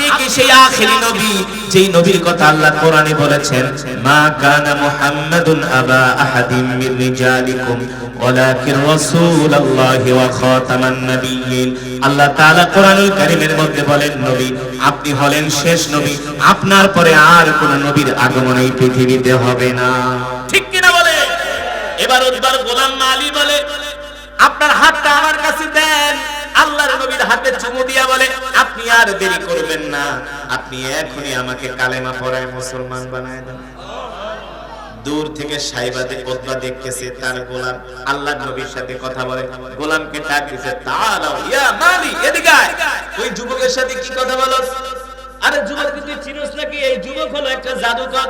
আপনি কি সেই আখিরি নবী যেই নবীর কথা আল্লাহ কোরআনে বলেছেন, মা কানা মুহাম্মাদুন আবা আহাদিম মির রিজালিকুম ওয়ালাকিন রাসূলুল্লাহি ওয়া খাতামান নাবিয়্যিন। আল্লাহ তাআলা কোরআনুল কারীমের মধ্যে বলেন, নবী আপনি হলেন শেষ নবী, আপনার পরে আর কোন নবীর আগমন এই পৃথিবীতে হবে না। ঠিক কিনা বলে? এবার গোলাম আলী বলে, আপনার হাতটা আমার কাছে দেন। আল্লাহর নবীর হাতে চুমু দিয়া বলে, আপনি আর দেরি করবেন না, আপনি এখনই আমাকে কালেমা পড়ায় মুসলমান বানায় দেন। দূর থেকে সাইবাদে উতবা দেখতেছে তার গোলাম আল্লাহর নবীর সাথে কথা বলে। গোলামকে ডাক দিছে, তাআলা ইয়া মালি, এদিকে আয়। ওই যুবকের সাথে কি কথা বলছ? আরে যুবক, তুই চিনোস নাকি? এই যুবক হলো একটা জাদুকর।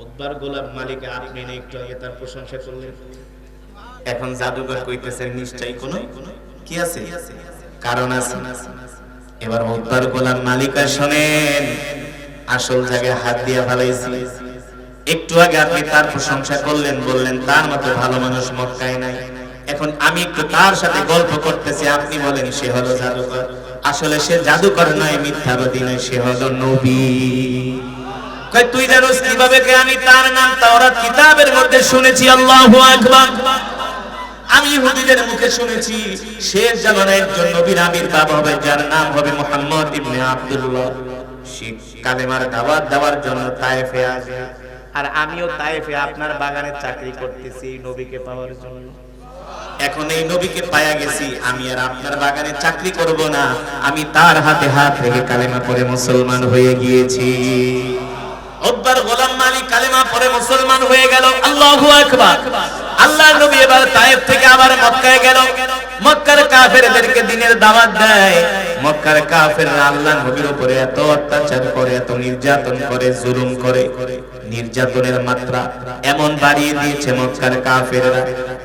উতবার গোলাম মালিক আপনি না একটু আগে তার প্রশংসা করলেন, এখন জাদুকর কইতেছেন নিশ্চয়ই কোনো কি আছে, কারণ আছে। এবার উতবার গোলাম মালিকা শুনেন, আসল জায়গায় হাত দিয়া ফেলাইছি। একটু আগে আপনি তার প্রশংসা করলেন, বললেন তার মতো ভালো মানুষ মক্কায় নাই। এখন আমি একটু তার সাথে গল্প করতেছি, আপনি বলেন সে হলো জাদুকর। আসলে সে জাদুকর নয়, মিথ্যাবাদী নয়, সে হলো নবী। কই তুই জানোস কিভাবে? কে? আমি তার নাম তাওরাত কিতাবের মধ্যে শুনেছি। আল্লাহু আকবার। আমি ইহুদিদের মুখে শুনেছি শেষ জামানায় একজন নবীর আবির্ভাব হবে, যার নাম হবে মুহাম্মদ ইবনে আব্দুল্লাহ। সে কালেমার দাওয়াত দেওয়ার জন্য তায়েফে আসবে। আর আমিও তায়েফে আপনার বাগানে চাকরি করতেছি এই নবীকে পাওয়ার জন্য। এখন এই নবীকে পায়া গেছি, আমি আর আপনার বাগানে চাকরি করব না, আমি তার হাতে হাত রেখে কালেমা পড়ে মুসলমান হয়ে গিয়েছি। উতবার গোলাম মালিক কালেমা পড়ে মুসলমান হয়ে গেল। আল্লাহু আকবার। আল্লাহর নবী এবার তায়েফ থেকে আবার মক্কায় গেল। মক্কার কাফেরদেরকে দ্বীনের দাওয়াত দেয়। মক্কার কাফেররা আল্লাহর নবীর উপরে এত অত্যাচার করে, এত নির্যাতন করে, জুলুম করে, নির্যাতনের মাত্রা এমন বাড়িয়ে দিয়েছে মক্কার কাফেররা।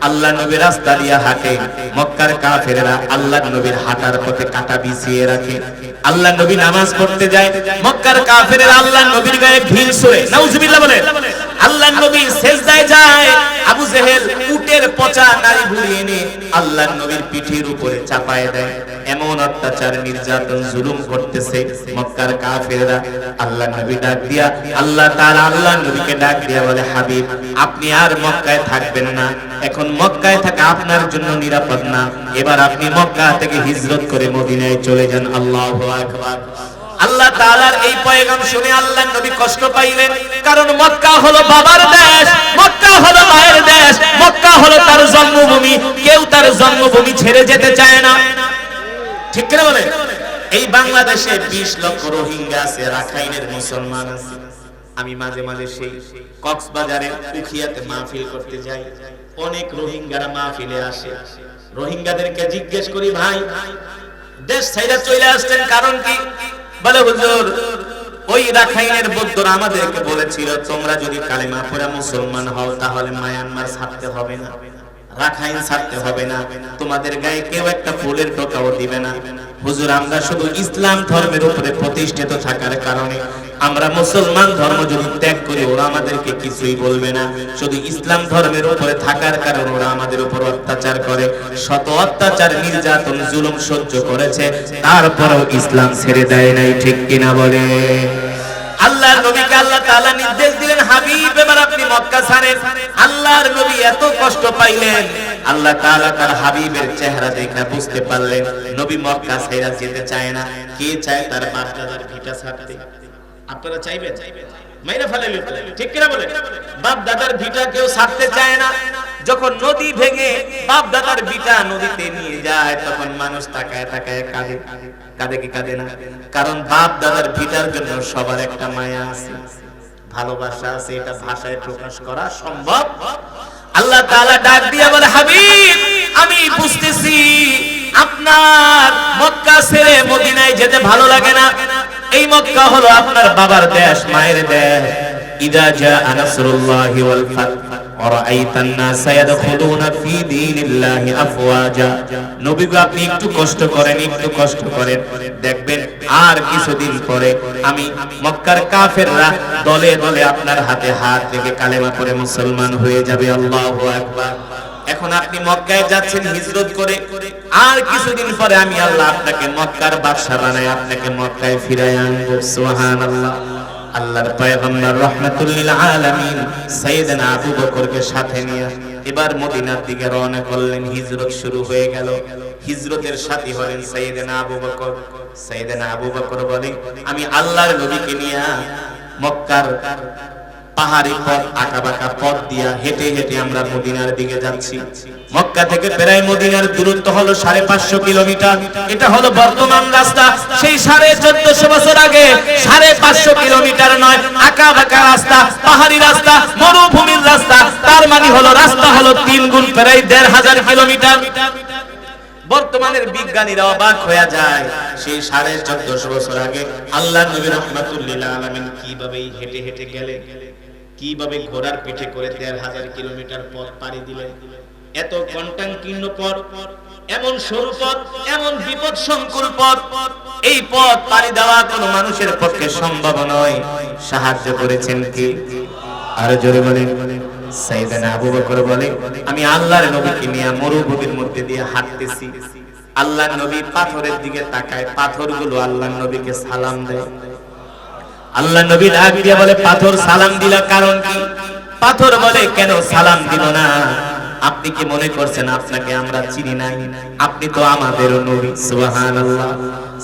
আল্লাহর নবী রাস্তা দিয়ে হাঁটে, মক্কার কাফেররা আল্লাহর নবীর হাঁটার পথে কাঁটা বিছিয়ে রাখে। আল্লাহর নবী নামাজ পড়তে যায়, মক্কার কাফেররা আল্লাহর নবীর গায়ে ঢিল ছুঁড়ে, নাউজুবিল্লাহ বলে। আল্লাহর নবী সিজদায় যায়, আবু জেহেল উটের পচা নাড়ি ভুঁড়ি এনে আল্লাহর নবীর পিঠের উপরে চাপায় দেয়। এমন অত্যাচার, নির্যাতন, জুলুম করতেছে মক্কার কাফেররা। আল্লাহর নবী ডাক দিয়া, আল্লাহ তাআলা আল্লাহর নবীকে ডাক দিয়া বলে, হাবিব আপনি আর মক্কায় থাকবেন না, এখন মক্কায় থাকা আপনার জন্য নিরাপদ না, এবার আপনি মক্কা থেকে হিজরত করে মদিনায় চলে যান। আল্লাহু আকবার। আল্লাহ তাআলার এই পয়গাম শুনে আল্লাহর নবী কষ্ট পাইলেন, কারণ মক্কা হলো বাবার দেশ, মক্কা হলো মায়ের দেশ, মক্কা হলো তার জন্মভূমি। কেউ তার জন্মভূমি ছেড়ে যেতে চায় না, ঠিক কিনা বলে? এই বাংলাদেশে 20 লক্ষ রোহিঙ্গা আছে, রাখাইনের মুসলমান আছে। আমি মাঝে মাঝে সেই কক্সবাজারে উখিয়াতে মাহফিল করতে যাই, অনেক রোহিঙ্গারা মাহফিলে আসে। রোহিঙ্গাদেরকে জিজ্ঞেস করি, ভাই দেশ ছাইরা চলে আসছেন কারণ কি? বলে হুজুর ওই রাখাইনের বৌদ্ধরা আমাদেরকে বলেছিল, তোমরা যদি কালেমা পড়ে মুসলমান হও তাহলে মায়ানমার ছাড়তে হবে না, রাখাইন ছাড়তে হবে না, তোমাদের গায়ে কেউ একটা ফুলের টোকাও দিবে না। হুজুর আমরা শুধু ইসলাম ধর্মের উপরে প্রতিষ্ঠিত থাকার কারণে আমরা মুসলমান ধর্ম যদি ত্যাগ করি ওরা আমাদেরকে কিছুই বলবে না, শুধু ইসলাম ধর্মের উপরে থাকার কারণে ওরা আমাদের উপর অত্যাচার করে। শত অত্যাচার, নির্যাতন, জুলুম সহ্য করেছে, তারপরেও ইসলাম ছেড়ে দেয় নাই, ঠিক কিনা বলে? আল্লাহর নবীকে আল্লাহ তাআলা নির্দেশ দিলেন, হাবিব এবার আপনি মক্কা ছাড়েন। আল্লাহর নবী এত কষ্ট পাইলেন, আল্লাহ তাআলা তার হাবিবের চেহারা দেখে বুঝতে পারলেন নবী মক্কা ছেড়ে যেতে চায় না। কে চায় তার বাপ দাদার ভিটা ছাড়তে? আপনারা চাইবেন? মাইরা ফেলাইলেন, ঠিক কিনা বলে? বাপ দাদার ভিটা কেউ ছাড়তে চায় না। যখন নদী ভেঙে বাপ দাদার ভিটা নদীতে নিয়ে যায় তখন মানুষ তাকায় তাকায় কাঁদে। কাঁদে কি কাঁদে না? কারণ বাপ দাদার ভিটার জন্য সবার একটা মায়া আছে, ভালোবাসা আছে, এটা ভাষায় প্রকাশ করা সম্ভব। আল্লাহ তাআলা ডাক দিয়া বলে, হাবিব আমি বুঝতেছি আপনার মক্কা ছেড়ে মদিনায় যেতে ভালো লাগে না। এই মক্কা হলো আপনার বাবার দেশ, মায়ের দেশ। ইদা জাআ নাসরুল্লাহি ওয়াল ফাত ওয়া রাআইতান নাসা ইয়াদখুলুনা ফি দীনিল্লাহি আফওয়াজা। নবী গো আপনি একটু কষ্ট করেন, একটু কষ্ট করেন, দেখবেন আর কিছুদিন পরে আমি মক্কার কাফেররা দলে দলে আপনার হাতে হাত রেখে কালেমা পড়ে মুসলমান হয়ে যাবে। আল্লাহু আকবার। এখন আপনি মক্কায় যাচ্ছেন হিজরত করে, আর কিছুদিন পরে আমি আল্লাহ আপনাকে মক্কার বাদশা বানাই আপনাকে মক্কায় ফিরায় আনবো। সুবহানাল্লাহ। আল্লাহর পয়গম্বর রাহমাতুল লিল আলামিন সাইয়েদনা আবু বকরকে সাথে নিয়ে এবার মদিনার দিকে রওনা করলেন। হিজরত শুরু হয়ে গেল। হিজরতের সাথী হলেন সাইয়েদনা আবু বকর। সাইয়েদনা আবু বকর বলে, আমি আল্লাহর নবীকে নিয়ে মক্কার পাহাড়ি পথ, আঁকাবাঁকা পথ দিয়া হেঁটে হেঁটে আমরা মদিনার দিকে যাচ্ছি। মক্কা থেকে প্রায় মদিনার দূরত্ব হলো 550 কিলোমিটার। এটা হলো বর্তমান রাস্তা। সেই 1450 বছর আগে 550 কিলোমিটার নয়, আঁকাবাঁকা রাস্তা, পাহাড়ি রাস্তা, মরুভূমির রাস্তা। তার মানে হলো রাস্তা হলো 3 গুণ, প্রায় 1500 কিলোমিটার। বর্তমানের বিজ্ঞানীরা অবাক হয়ে যায়, সেই 1450 বছর আগে আল্লাহর নবী রাহমাতুল লিল আলামিন কিভাবে হেঁটে হেঁটে গেলেন, কিভাবে ঘোড়ার পিঠে করে 1500 কিলোমিটার পথ পাড়ি দিলেন। এত কণ্টাঙ্কীর্ণ পথ, এমন সরু পথ, এমন বিপদসংকুল পথ, এই পথ পাড়ি দেওয়া কোনো মানুষের পক্ষে সম্ভব নয়। সাহায্য করেছেন কে? আর জোরে বলেন। সাইয়েদনা আবু বকর বলে, আমি আল্লাহর নবীকে নিয়ে মরুভূমির মধ্যে দিয়ে হাঁটতেছি। আল্লাহর নবী পাথরের দিকে তাকায়, পাথরগুলো আল্লাহর নবীকে সালাম দেয়। আল্লাহ নবী ডাক দিয়ে বলে, পাথর সালাম দিলা কারণ কি? পাথর বলে, কেন সালাম দিব না? আপনি কি মনে করছেন আপনাকে আমরা চিনি নাই? আপনি তো আমাদের নবী। সুবহানাল্লাহ।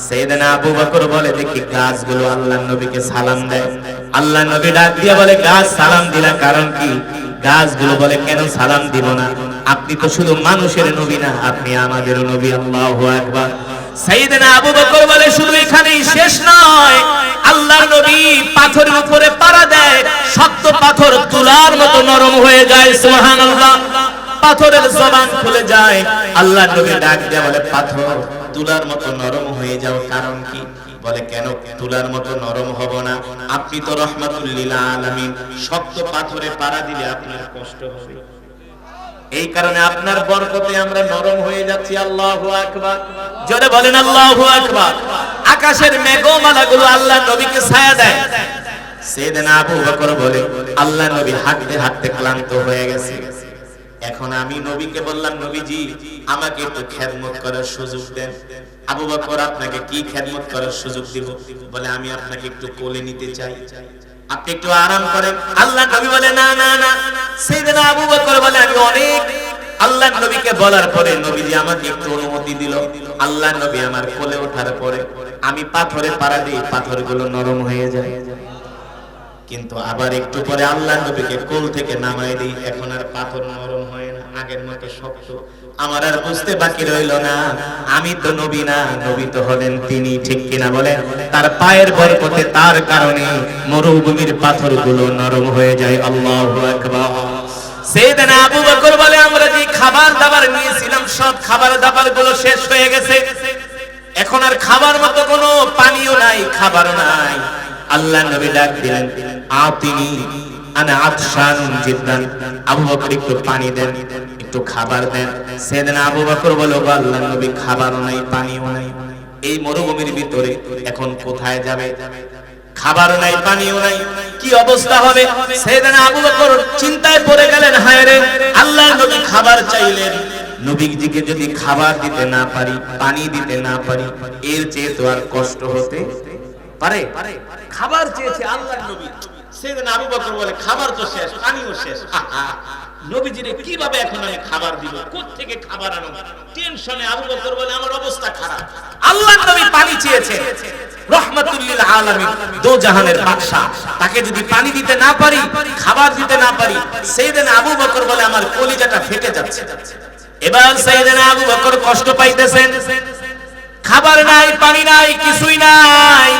সাইয়েদনা আবু বকর বলে, দেখি গাছগুলো আল্লাহর নবীকে সালাম দেয়। আল্লাহ নবী ডাক দিয়ে বলে, গাছ সালাম দিলা কারণ কি? গাছগুলো বলে, কেন সালাম দিব না? আপনি তো শুধু মানুষের নবী না, আপনি আমাদের নবী। আল্লাহু আকবার। সাইয়েদনা আবু বকর বলে, শুধু এখানেই শেষ নয়, আল্লাহর নবী পাথরের উপরে পাড়া দেয়, শক্ত পাথর তুলার মতো নরম হয়ে যায়। সুবহানাল্লাহ। পাথরের জবান খুলে যায়। আল্লাহর নবী ডাক দিয়ে বলে, পাথর তুলার মতো নরম হয়ে যাও কারণ কি? বলে, কেন তুলার মতো নরম হব না? আপনি তো রাহমাতুল লিল আলামিন, শক্ত পাথরে পাড়া দিলে আপনার কষ্ট হবে, এই কারণে আপনার বরকতে আমরা নরম হয়ে যাচ্ছি। আল্লাহু আকবার। জোরে বলেন আল্লাহু আকবার। আকাশের মেঘমালাগুলো আল্লাহর নবীকে ছায়া দেয়। সাইয়েদনা আবু বকর বলে, আল্লাহর নবী হাঁটতে হাঁটতে ক্লান্ত হয়ে গেছে। এখন আমি নবীকে বললাম, নবীজি আমাকে একটু খেদমত করার সুযোগ দেন। আবু বকর, আপনাকে কি খেদমত করার সুযোগ দিব? বলে, আমি আপনাকে একটু কোলে নিতে চাই, আপনি একটু আরাম করেন। আল্লাহর নবী বলে, না না না। সাইয়েদনা আবু বকর বলে, আমি অনেক। আল্লাহর নবীকে বলার পরে নবীজি আমাকে একটু অনুমতি দিল। আল্লাহর নবী আমার কোলে ওঠার পরে আমি পাথরে পাড়া দিই, পাথরগুলো নরম হয়ে যায়। কিন্তু আবার একটু পরে আল্লাহর নবীকে কোল থেকে নামাই দিই, এখন আর পাথর নরম হয় না, আগের মতো শক্ত। আমার আর বুঝতে বাকি রইল না, আমি তো নবী না, নবী তো হলেন তিনি। ঠিক কিনা বলেন? তার পায়ের বরকতে, তার কারণে মরুভূমির পাথরগুলো নরম হয়ে যায়। আল্লাহু আকবার। সাইয়েদনা আবু বকর বলে, আমরা যে খাবার দাবার নিয়েছিলাম সব খাবার দাবার গুলো শেষ হয়ে গেছে, এখন আর খাবার মতো কোনো পানিও নাই, খাবারও নাই। আল্লাহর নবী ডাক দিলেন, আতিনি আনা আতশানুন জিদ্দান। আবু বকর একটু পানি দেন, একটু খাবার দেন। সাইয়েদনা আবু বকর বলে, আল্লাহর নবী খাবারও নাই, পানিও নাই, এই মরুভূমির ভিতরে এখন কোথায় যাবে? খাবারও নাই, পানিও নাই, কি অবস্থা হবে? সাইয়েদনা আবু বকর চিন্তায় পড়ে গেলেন, হায় রে, আল্লাহর নবী খাবার চাইলেন, নবীজিকে যদি খাবার দিতে না পারি, পানি দিতে না পারি, এর চেয়ে তো আর কষ্ট হতে পারে? খাবার চেয়েছে আল্লাহর নবী। সাইয়েদনা আবু বকর বলে, খাবার তো শেষ, পানিও শেষ, নবীজিরে কিভাবে এখন আমি খাবার দিব? কোথা থেকে খাবার আনব? টেনশনে আবু বকর বলে, আমার অবস্থা খারাপ। আল্লাহর নবী পানি চেয়েছে, রাহমাতুল লিল আলামিন, দো জাহানের বাদশা, তাকে যদি পানি দিতে না পারি, খাবার দিতে না পারি, সাইয়েদনা আবু বকর বলে, আমার কলিজাটা ফেটে যাচ্ছে। এবার সাইয়েদনা আবু বকর কষ্ট পাইতেছেন, খাবার নাই, পানি নাই, কিছুই নাই।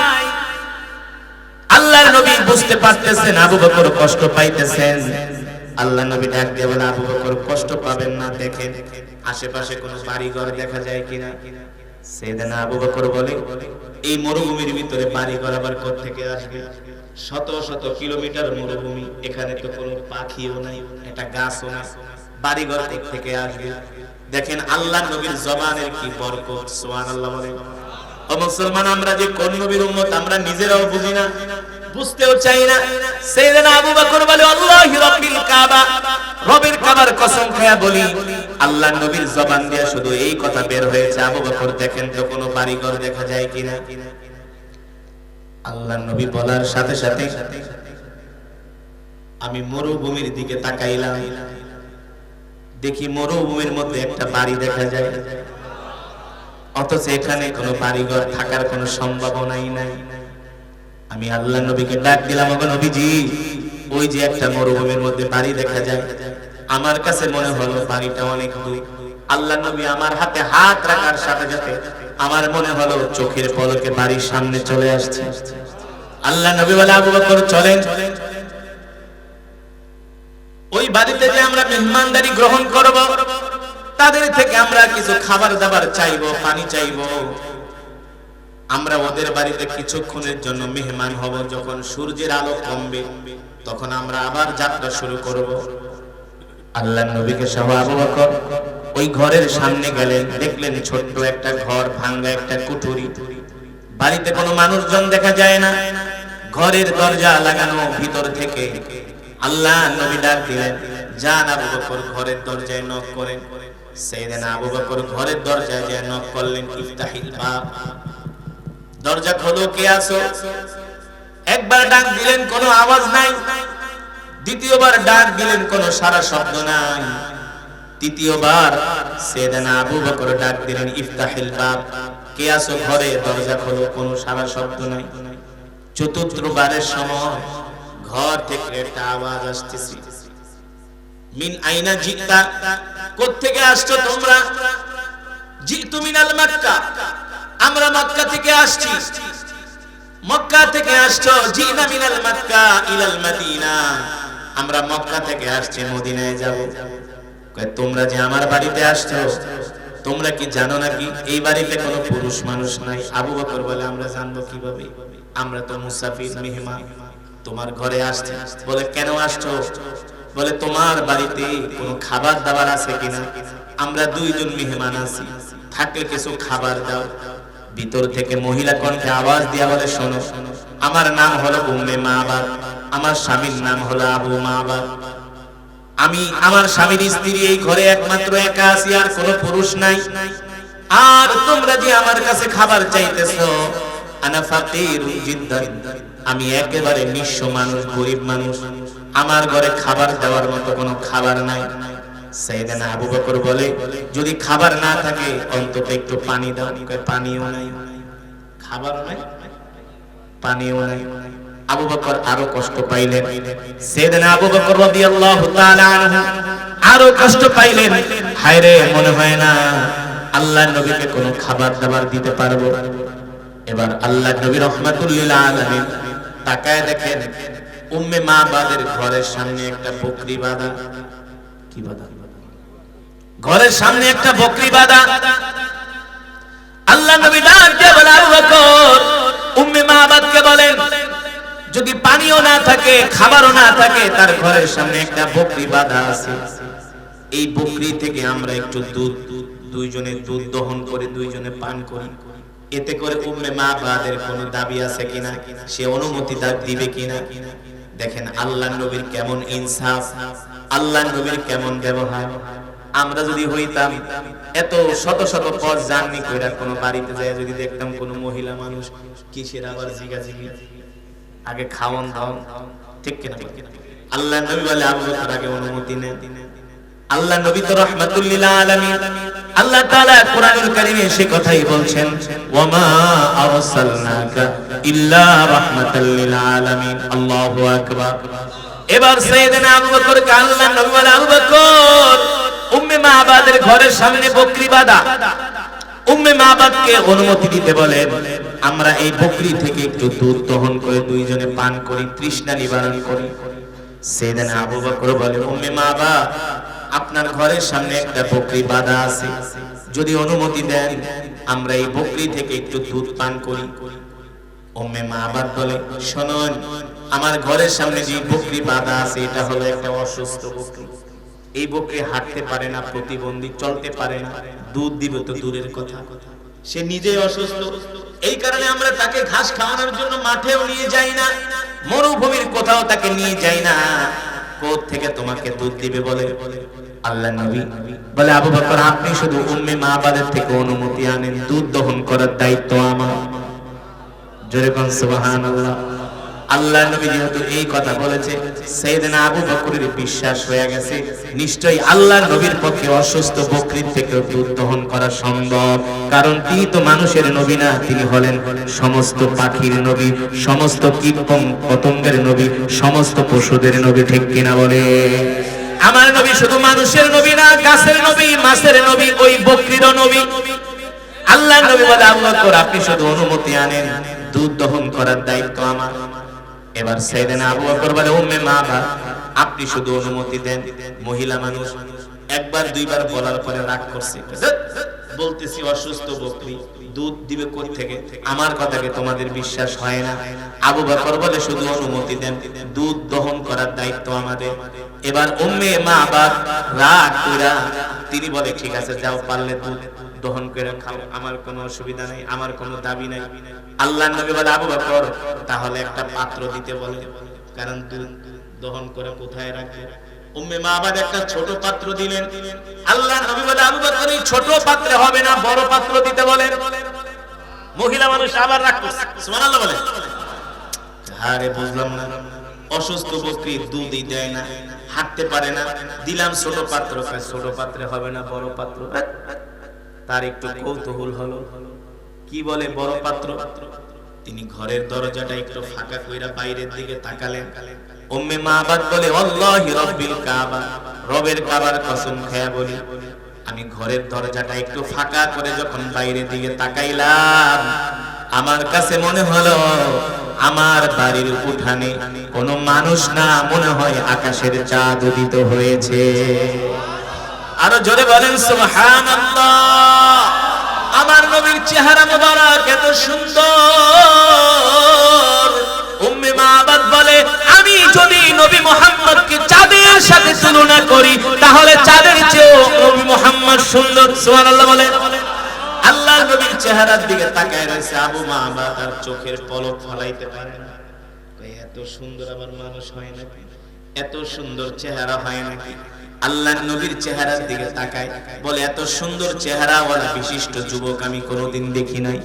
আল্লাহর নবী বুঝতে পারতেছেন আবু বকর কষ্ট পাইতেছেন। আল্লাহর নবী ডাক দিয়ে বলে, আবু বকর কষ্ট পাবেন না, দেখেন আশেপাশে কোনো বাড়িঘর দেখা যায় কিনা। সাইয়েদনা আবু বকর বলে, এই মরুভূমির ভিতরে বাড়িঘর আবার কোথা থেকে আসবে? শত শত কিলোমিটার মরুভূমি, এখানে তো কোনো পাখিও নাই, একটা গাছও নাই, বাড়িঘর থেকে আসবে? দেখেন আল্লাহর নবীর জবানের কি বরকত। সুবহানাল্লাহ বলেন। ও মুসলমান, আমরা যে কোন নবীর উম্মত আমরা নিজেরাও বুঝি না, বুঝতেও চাই না। সাইয়েদনা আবু বকর বলে, আল্লাহি রাব্বিল কাবা, রবের কাবার কসম খায়া বলি, আল্লাহ নবীর জবান দিয়ে শুধু এই কথা বের হয়েছে, আবু বকর দেখেন তো কোনো বাড়িঘর দেখা যায় কিনা। আল্লাহ নবী বলার সাথে সাথে আমি মরুভূমির দিকে তাকাইলাম, দেখি মরুভূমির মধ্যে একটা বাড়ি দেখা যায়, অথচ এখানে কোনো বাড়িঘর থাকার কোনো সম্ভাবনাই নাই। আমি আল্লাহ নবীকে ডাক দিলাম, ওগো নবীজি, ওই যে একটা মরুভূমির মধ্যে বাড়ি দেখা যায়, আমার কাছে মনে হলো বাড়িটা অনেক দূর। আল্লাহ নবী আমার হাতে হাত রাখার সাথে সাথে আমার মনে হলো চোখের পলকে বাড়ির সামনে চলে আসছে। আল্লাহ নবী বলে, আবু বকর চলেন, ওই বাড়িতে যে আমরা মেহমানদারি গ্রহণ করব, তাদের থেকে আমরা কিছু খাবার দাবার চাইবো, পানি চাইবো, আমরা ওদের বাড়িতে কিছুক্ষণের জন্য মেহমান হব। যখন সূর্যের আলো কমবে তখন আমরা আবার যাত্রা শুরু করব। আল্লাহর নবীকে সহ আবু বকর ওই ঘরের সামনে গেলেন, দেখলেন ছোট্ট একটা ঘর, ভাঙা একটা কুঠুরি, বাড়িতে কোনো মানুষজন দেখা যায় না, ঘরের দরজা লাগানো। ভিতর থেকে আল্লাহ নবী ডাক দিলেন, যান আবু বকর ঘরের দরজায় নক করেন। সাইয়েদনা আবু বকর ঘরের দরজায় যায় নক করলেন, ইফতাহিল বাব, দরজা খোলো, কে আছো? একবার ডাক দিলেন, কোনো আওয়াজ নাই। দ্বিতীয়বার ডাক দিলেন, কোনো সারা শব্দ নাই। তৃতীয়বার সাইয়েদনা আবু বকর ডাক দিলেন, ইফতাহিল বাব, কে আছো ঘরে, দরজা খোলো, কোনো সারা শব্দ নাই। চতুর্থবারের সময় ঘর থেকে একটা আওয়াজ আসতেছে, মিন আইনা জিতা, কোত্থেকে আসছো তোমরা? জিতু মিনাল মক্কা, আমরা মক্কা থেকে আসছি। মক্কা থেকে আসছো? জিনা মিনাল মক্কা ইলাল মদিনা, আমরা মক্কা থেকে আসছি, মদিনায় যাব। কয় তোমরা যে আমার বাড়িতে আসছো, তোমরা কি জানো নাকি এই বাড়িতে কোনো পুরুষ মানুষ নাই? আবু বকর বলে, আমরা জানবো কিভাবে, আমরা তো মুসাফির, মেহমান, তোমার ঘরে আসছি। বলে, কেন আসছো? বলে, তোমার বাড়িতে কোনো খাবার দাবার আছে কিনা? আমরা দুইজন মেহমান আছি, থাকলে কিছু খাবার দাও। ভিতর থেকে মহিলা কণ্ঠে আওয়াজ দিয়া বলে, শোনো, আমার নাম হলো উম্মে মাবাদ, আমার স্বামীর নাম হলো আবু মাবাদ, আমি আমার স্বামীর স্ত্রী, এই ঘরে একমাত্র একা আছি, আর কোনো পুরুষ নাই। আর তোমরা যে আমার কাছে খাবার চাইতেছো, আনা ফাকিরুন জিদ্দান, আমি একেবারে নিঃস্ব মানুষ, গরিব মানুষ, আমার ঘরে খাবার দেওয়ার মতো কোনো খাবার নাই। সাইয়েদনা আবু বকর বলে, যদি খাবার না থাকে অন্তত একটু পানি দাও। কয় পানিও নাই, খাবার নাই, পানিও নাই। আবু বকর আরো কষ্ট পাইলেন। সাইয়েদনা আবু বকর রাদিয়াল্লাহু তাআলা আনহু আরো কষ্ট পাইলেন। হায় রে, মনে হয় না আল্লাহর নবীকে কোনো খাবার দাবার দিতে পারবো। এবার আল্লাহর নবী রাহমাতুল লিল আলামিন তাকায় দেখেন, উম্মে মাবাদের ঘরের সামনে একটা বকরি বাঁধা। কি বাঁধা? ঘরের সামনে একটা বকরি বাঁধা। আল্লাহর নবী ডাক দিয়ে বলে, আবু বকর, উম্মে মাবাদকে বলেন, যদি পানিও না থাকে, খাবারও না থাকে, তার ঘরের সামনে একটা বকরি বাঁধা আছে, এই বকরি থেকে আমরা একটু দুধ, দুইজনে দুধ দহন করে দুইজনে পান করি, এতে করে উম্মে মাবাদের কোনো দাবি আছে কিনা, সে অনুমতি দিবে কিনা। দেখেন আল্লাহর নবীর কেমন ইনসাফ, আল্লাহর নবীর কেমন ব্যবহার। আমরা যদি হইতাম, এত শত শত পথ জার্নি কইরা কোনো বাড়িতে যায় যদি দেখতাম কোনো মহিলা মানুষ, কিসের আবার জিগাজিগি, আগে খাওয়ান দাও, ঠিক কিনা? আল্লাহর নবী বলে, আবু বকর আগে অনুমতি নেন। আল্লাহ নবী তো রাহমাতুল লিল আলামিন, আল্লাহ তাআলা কোরআনুল কারীমে সে কথাই বলছেন, ওয়া মা আরসালনাকা ইল্লা রাহমাতাল লিল আলামিন। আল্লাহু আকবার। এবার সাইয়েদনা আবু বকরকে আল্লাহ নবী বলে, আবু বকর, উম্মে মাবাদের ঘরের সামনে বকরি বাঁধা, উম্মে মাবাদকে অনুমতি দিতে বলেন, আমরা এই বকরি থেকে একটু দুধ দহন করে দুইজনে পান করি, তৃষ্ণা নিবারণ করি। সাইয়েদনা আবু বকর বলে, উম্মে মাবাদ, আপনার ঘরের সামনে একটা বকরি বাঁধা আছে, যদি অনুমতি দেন আমরা এই বকরি থেকে একটু দুধ পান করি। উম্মে মাবাদ বলে, শুনুন, আমার ঘরের সামনে যে বকরি বাঁধা আছে, এটা হলো একটা অসুস্থ বকরি, এই বকরি হাঁটতে পারে না, প্রতিবন্ধী, চলতে পারে না, দুধ দিবে তো দূরের কথা, সে নিজেই অসুস্থ। এই কারণে আমরা তাকে ঘাস খাওয়ানোর জন্য মাঠেও নিয়ে যাই না, মরুভূমির কোথাও তাকে নিয়ে যাই না। কোথ থেকে তোমাকে দুধ দিবে বলে? আল্লাহ নবী বলে, আবু বকর আপনি শুধু উম্মে মাবাদের থেকে অনুমতি আনেন, দুধ দহন করার দায়িত্ব আমার। জোরে কোন সুবহানাল্লাহ। আল্লাহ নবী যেহেতু এই কথা বলেছে, সাইয়েদনা আবু বকরের বিশ্বাস হয়ে গেছে নিশ্চয়ই আল্লাহর নবীর পক্ষে অসুস্থ বকরির থেকে দুধ দহন করা সম্ভব, কারণ তিনি তো মানুষের নবী না, তিনি হলেন সমস্ত পাখির নবী, সমস্ত কীট পতঙ্গের নবী, সমস্ত পশুদের নবী। ঠিক কিনা বলে? আমার নবী শুধু মানুষের নবী না, গাছের নবী, মাছের নবী, ওই বকরিরও নবী। আল্লাহ নবী বলে, আবু বকর আপনি শুধু অনুমতি আনেন, দুধ দহন করার দায়িত্ব আমার। এবার সাইয়েদনা আবু বকর বলে, উম্মে মাবা আপনি শুধু অনুমতি দেন। মহিলা মানুষ একবার দুইবার বলার পরে রাগ করছে, বলতেছি অসুস্থ বকরি, দুধ দিবে কোথা থেকে? আমার কথাকে তোমাদের বিশ্বাস হয় না। আবু বকর বলে, শুধু অনুমতি দেন, দুধ দহন করার দায়িত্ব আমাদের। এবার উম্মে মাবা রাগ কইরা তিনি বলে, ঠিক আছে যাও, পারলে দুধ দহন করে খাও, আমার কোনো অসুবিধা নাই, আমার কোনো দাবি নাই। আল্লাহর নবী বলে, আবু বকর তাহলে একটা পাত্র দিতে বলে, কারণ দুধ দহন করে কোথায় রাখবে? উম্মে মাবাদ একটা ছোট পাত্র দিলেন। আল্লাহর নবী বলে, আবু বকর এই ছোট পাত্রে হবে না, বড় পাত্র দিতে বলেন। মহিলা মানুষ আবার রাগ করছে, সুবহানাল্লাহ বলে। আরে বুঝলাম না, অসুস্থ বকরি দুধই দেয় না, হাঁটতে পারে না, দিলাম ছোট পাত্র। ছোট পাত্রে হবে না, বড় পাত্র। তার একটু কৌতূহল হলো, কি বলে বড় পাত্র? তিনি ঘরের দরজাটা একটু ফাঁকা কইরা বাইরের দিকে তাকালেন। উম্মে মাবাদ বলে, আল্লাহি রাব্বিল কাবা, রবের কাবার কসম খেয়ে বলি, আমি ঘরের দরজাটা একটু ফাঁকা করে যখন বাইরের দিকে তাকাইলাম, আমার কাছে মনে হলো আমার বাড়ির উঠানে কোনো মানুষ না, মনে হয় আকাশের চাঁদ উদিত হয়েছে। আরো জোরে বলেন সুবহানাল্লাহ। আমার নবীর চেহারা মোবারক এত সুন্দর। উম্মে মাবাদ বলে, আমি যদি নবী মুহাম্মদকে চাঁদের সাথে তুলনা করি, তাহলে চাঁদের চেয়েও নবী মুহাম্মদ সুন্দর। সুবহানাল্লাহ বলে। আল্লাহর নবীর চেহারার দিকে তাকায় রয়েছে আবু মাবাদ, আর চোখের পলক ফলাইতে পারে না। এত সুন্দর আবার মানুষ হয় নাকি? এত সুন্দর চেহারা হয় নাকি? আল্লাহর নবীর চেহারার দিকে তাকায়, বলে, এত সুন্দর চেহারাওয়ালা বিশিষ্ট যুবক আমি কোনোদিন দেখি নাই।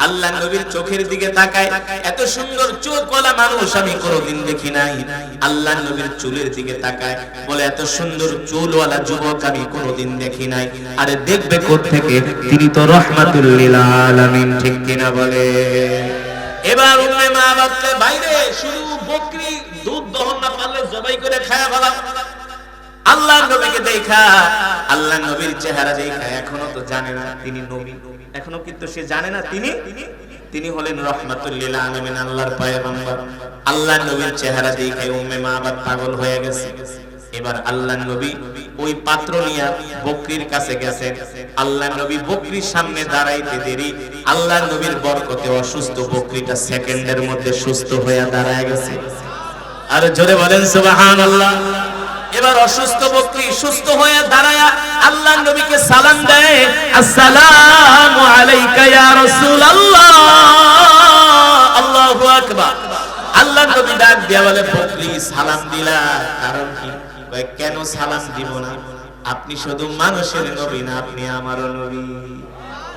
আল্লাহর নবীর চোখের দিকে তাকায়, এত সুন্দর চোখওয়ালা মানুষ আমি কোনোদিন দেখি নাই। আল্লাহর নবীর চুলের দিকে তাকায়, বলে, এত সুন্দর চুলওয়ালা যুবক আমি কোনোদিন দেখি নাই। আরে দেখবে কোত্থেকে? তিনি তো রাহমাতুল লিল আলামিন। ঠিক কিনা বলে? এবার উম্মে মাবাদকে বাইরে শুধু বকরি দুধ দহন না পারলে জবাই করে খায়া ফেলা। আল্লাহর নবীকে দেখা, আল্লাহর নবীর চেহারা দেখা, এখনো তো জানে না তিনি নবী, এখনো কিন্তু সে জানে না তিনি হলেন রাহমাতুল লিল আলামিন, আল্লাহর পয়গম্বর। আল্লাহর নবীর চেহারা দেখে উম্মে মাবাদ পাগল হয়ে গেছে। এবার আল্লাহর নবী ওই পাত্র নিয়ে বকরির কাছে গেছেন। আল্লাহর নবী বকরির সামনে দাঁড়াইতে দেরি, আল্লাহর নবীর বরকতে অসুস্থ বকরিটা সেকেন্ডের মধ্যে সুস্থ হয়ে দাঁড়ায় গেছে। আর জোরে বলেন সুবহানাল্লাহ। এবার অসুস্থ বকরি সুস্থ হয়ে দাঁড়ায়া আল্লাহর নবীকে সালাম দেয়, আসসালামু আলাইকা ইয়া রাসূলুল্লাহ। আল্লাহু আকবার। আল্লাহর নবী ডাক দিয়া বলে, বকরি সালাম দিলা, কারণ কি? কয়, কেন সালাম দিব না? আপনি শুধু মানুষের নবী না, আপনি আমারও নবী।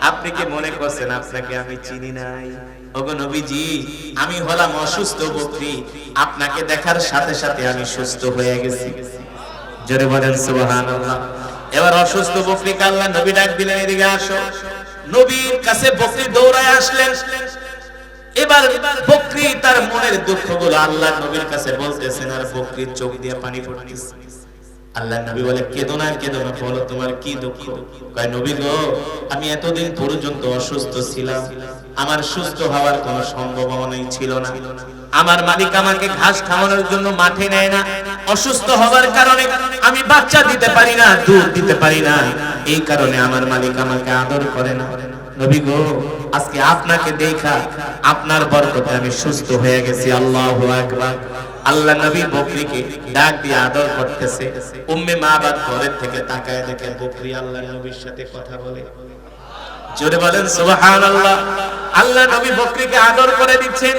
আপনি কি মনে করছেন আপনাকে আমি চিনি নাই? ওগো নবীজি, আমি হলাম অসুস্থ বকরি, আপনাকে দেখার সাথে সাথে আমি সুস্থ হয়ে গেছি। জোরে বলেন সুবহানাল্লাহ। এবার অসুস্থ বকরিকে আল্লাহ নবী ডাক দিলেন, এদিকে আসো। নবীর কাছে বকরি দৌড়ায় আসলেন। এবার বকরি তার মনের দুঃখগুলো আল্লাহর নবীর কাছে বলতেছেন, আর বকরির চোখ দিয়ে পানি পড়তেছে। আল্লাহর নবী বলে, কেঁদো না, কেঁদো না, বলো তোমার কি দুঃখ? কয়, নবী গো, আমি এতদিন পর্যন্ত অসুস্থ ছিলাম, আমার সুস্থ হওয়ার কোনো সম্ভাবনাই ছিল না। আমার মালিক আমাকে ঘাস খাওয়ানোর জন্য মাঠে নেয় না। অসুস্থ হওয়ার কারণে আমি বাচ্চা দিতে পারি না, দুধ দিতে পারি না। এই কারণে আমার মালিক আমাকে আদর করে না। নবী গো, আজকে আপনাকে দেখা, আপনার বরকতে আমি সুস্থ হয়ে গেছি। আল্লাহু আকবার। আল্লাহ নবী বকরিকে ডাক দিয়ে আদর করতেছে। উম্মে মাবাদ ঘরের থেকে তাকায় দেখে বকরি আল্লাহর নবীর সাথে কথা বলে। জোরে বলেন সুবহানাল্লাহ। আল্লাহ নবী বকরিকে আদর করে দিচ্ছেন।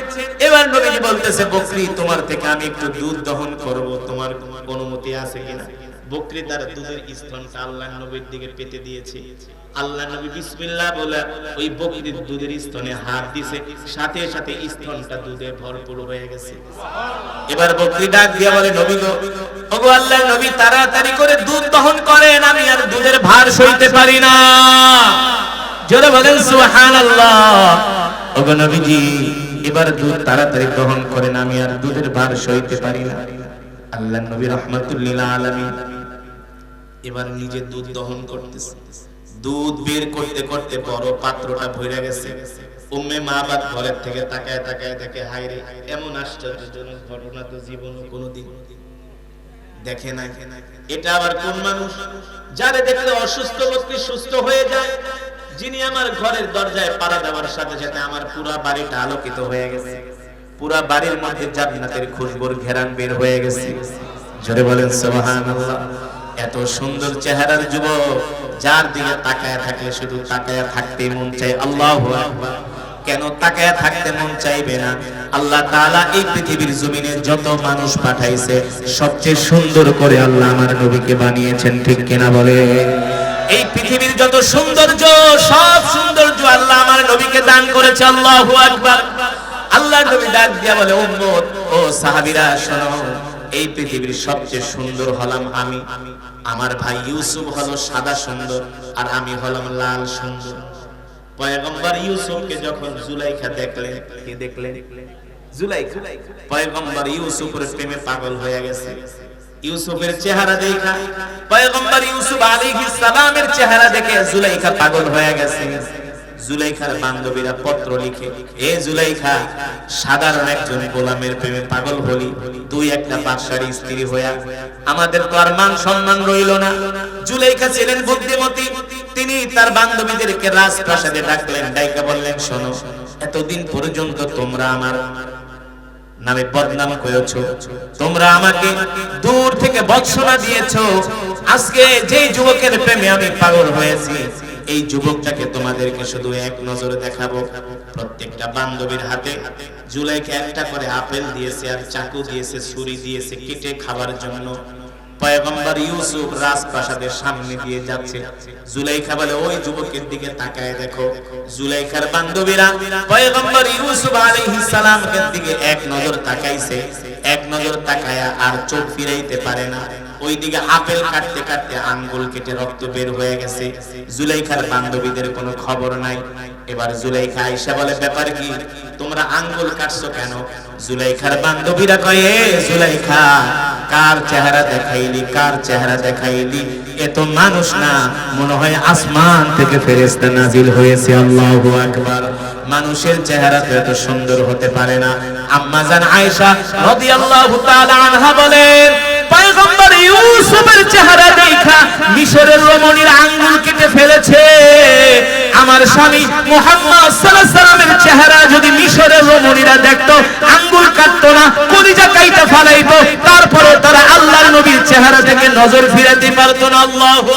এবার নবীজি বলতেছে, বকরি তোমার থেকে আমি একটু দুধ দহন করব, তোমার অনুমতি আছে কিনা? বকরি তার দুধের স্তনটা আল্লাহ নবীর দিকে পেতে দিয়েছে। আল্লাহ নবী বিসমিল্লাহ বলে ওই বকরির দুধের স্তনে হাত দিয়েছে, সাথে সাথে স্তনটা দুধে ভরপুর হয়ে গেছে। এবার বকরি ডাক দিয়ে বলে, নবী গো, ওগো আল্লাহর নবী, তাড়াতাড়ি করে দুধ দহন করেন, আমি আর দুধের ভার সইতে পারি না। জোরে বলেন সুবহানাল্লাহ। ওগো নবীজি, এবার দুধ তাড়াতাড়ি দহন করেন, আমি আর দুধের ভার সইতে পারি না। আল্লাহর নবী রাহমাতুল লিল আলামিন এবার নিজে দুধ দহন করতেছে। দুধ বের করতে করতে বড় পাত্রটা ভরে গেছে। উম্মে মাবাদ ঘরের থেকে তাকায় তাকায় দেখে, হায় রে, এমন আশ্চর্যজনক ঘটনা তো জীবনে কোনোদিন দেখে নাই। এটা আবার কোন মানুষ যারে দেখলে অসুস্থ ব্যক্তি সুস্থ হয়ে যায়, যিনি আমার ঘরের দরজায় পাড়া দেওয়ার সাথে সাথে আমার পুরো বাড়িটা আলোকিত হয়ে গেছে, পুরো বাড়ির মধ্যে জান্নাতের খুশবুর ঘেরান বের হয়ে গেছে। জোরে বলেন সুবহানাল্লাহ। এত সুন্দর চেহারার যুবক, যার দিকে তাকায় থাকলে শুধু তাকায় থাকতে মন চায়। আল্লাহু আকবার। কেন তাকায় থাকতে মন চাইবে না? আল্লাহ তাআলা এই পৃথিবীর জমিনে যত মানুষ পাঠাইছে, সবচেয়ে সুন্দর করে আল্লাহ আমার নবীকে বানিয়েছেন, ঠিক কিনা বলে? এই পৃথিবীর যত সৌন্দর্য, সব সৌন্দর্য আল্লাহ আমার নবীকে দান করেছে। আল্লাহু আকবার। আল্লাহর নবী ডাক দিয়া বলে, উম্মত ও সাহাবীরা শোনো, এই পৃথিবীর সবচেয়ে সুন্দর হলাম আমি। আমার ভাই ইউসুফ হলো সাদা সুন্দর, আর আমি হলাম লাল সুন্দর। পয়গম্বর ইউসুফকে যখন জুলাইখা দেখলেন, কি দেখলেন? জুলাইখা। পয়গম্বর ইউসুফের প্রেমে পাগল হয়ে গেছে। ইউসুফের চেহারা দেখা, পয়গম্বর ইউসুফ আলাইহিস সালামের চেহারা দেখে জুলাইখা পাগল হয়ে গেছে। জুলাইখার বান্ধবীরা পত্র লিখে, এ জুলাইখা, সাধারণ একজন গোলামের প্রেমে পাগল হলি, তুই একটা বাদশার স্ত্রী হইয়া আমাদের তো আর মান সম্মান রইল না। জুলাইখা ছিলেন বুদ্ধিমতী, তিনি তার বান্ধবীদেরকে রাজপ্রাসাদে ডাকলেন, ডাইকা বললেন, শোনো, এতদিন পর্যন্ত তোমরা আমার নামে বদনাম করেছো, তোমরা আমাকে দূর থেকে বৎসনা দিয়েছো। আজকে যেই যুবকের প্রেমে আমি পাগল হয়েছি, এই যুবকটাকে তোমাদেরকে শুধু এক নজরে দেখাবো। প্রত্যেকটা বান্ধবীর হাতে জুলাইখা একটা করে আপেল দিয়েছে, আর চাকু দিয়েছে, ছুরি দিয়েছে কেটে খাবার জন্য। পয়গম্বর ইউসুফ রাজপ্রাসাদের সামনে দিয়ে যাচ্ছে। জুলাইখা বলে, ওই যুবকের দিকে তাকায় দেখো। জুলাইখার বান্ধবীরা পয়গম্বর ইউসুফ আলাইহিস সালামের দিকে এক নজর তাকাইছে, এক নজর তাকায়া আর চোখ ফিরাইতে পারে না। ওইদিকে আপেল কাটতে কাটতে আঙ্গুল কেটে রক্ত বের হয়ে গেছে। জুলাইখার বান্ধবীদের কোনো খবর নাই। এবার জুলাইখা আয়েশা বলে, ব্যাপার কি, তোমরা আঙ্গুল কাটছো কেন? জুলাইখার বান্ধবীরা কয়, এ জুলাইখা, কার চেহারা দেখাইলি, কার চেহারা দেখাইলি? এ তো মানুষ না, মনে হয় আসমান থেকে ফেরেশতা নাজিল হয়েছে। আল্লাহু আকবার। মানুষের চেহারা তো এত সুন্দর হতে পারে না। আম্মা জান আয়েশা রাদিয়াল্লাহু তাআলা আনহা বলেন, পয়গম্বর ইউসুফের চেহারা দেখা মিশরের রমণীর আঙ্গুল কেটে ফেলেছে। আমার স্বামী মুহাম্মদ সাল্লাল্লাহু আলাইহি সাল্লামের চেহারা যদি মিশরের রমণীরা দেখতো, আঙ্গুল কাটতো না, কলিজা কাইটা ফালাইতো, তারপরে তারা আল্লাহর নবীর চেহারা থেকে নজর ফিরাতে পারতো না। আল্লাহু